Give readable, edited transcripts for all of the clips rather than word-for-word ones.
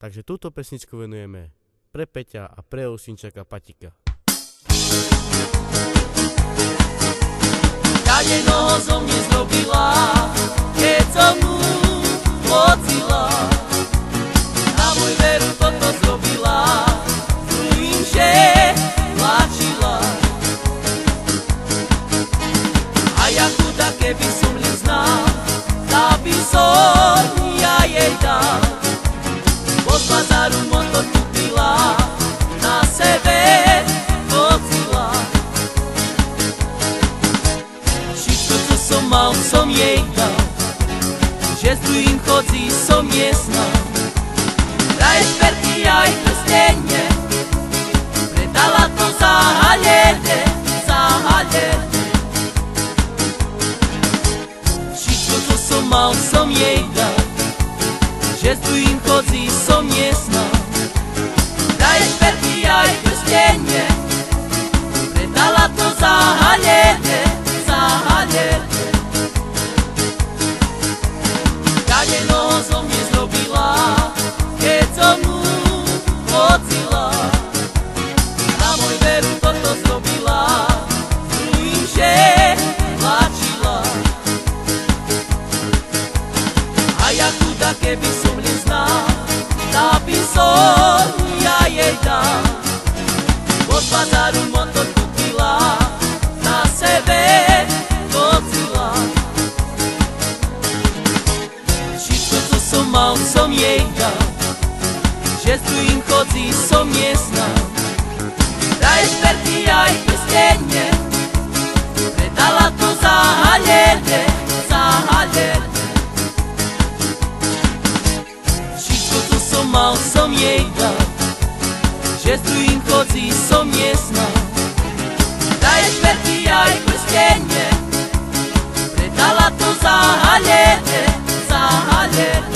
Takže túto pesničku venujeme pre Peťa a pre Osinčaka Patika. Kadenoho som mne zrobila, keď som mu pocila. Na môj veru toto zrobila, druhým že tlačila. A ja chudá, keby som neznal, tá by som ja jej dal. Od bazáru motor kúpila, na sebe pocila. Všetko, čo som mal, som jej dal, že s druhým chodzi som nesnal. Daje šperky aj prstenie, predala to za halene, za halene. Všetko, čo som mal, som jej dal, že s druhým chodzi som nesnal. Daje šperky aj prstenie, predala to za halene, za halene. Kadenoho som mne zrobila, keď som mu pocila. Na môj veru toto zrobila, druhým že tlačila. A ja chudá, keby som neznal, tá by som ja jej dal. Od bazáru motor kúpila, na sebe pocila. Všetko, čo som mal, som jej dal, že s druhým chodzi som nesnal. Daje šperky aj prstenie, predala to za halene, za halene. Všetko, čo som mal, som jej dal, že s druhým chodzi som nesnal. Daje šperky aj prstenie, predala to za halene, za halene.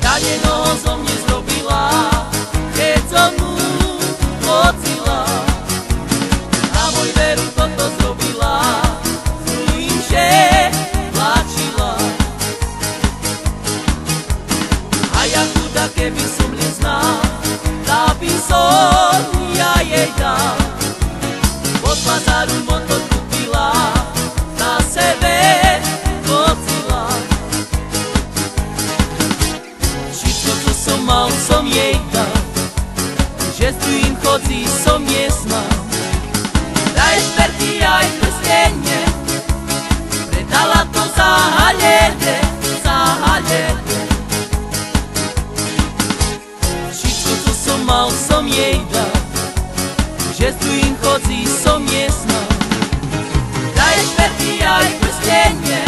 Kadenoho som mne zrobila, keď som mu pocila. Na môj veru toto zrobila, druhým že tlačila. A ja chudá, keby som neznal, tá by som ja jej dal. Od bazáru motor kúpila, na sebe pocila. Všetko, čo som mal, som jej dal, že s druhým chodzi som nesnal. Daje šperky aj prstenie, predala to za halene, za halene. Všetko, čo som mal, som jej dal, že s druhým chodzi som nesnal. Daje šperky aj prstenie,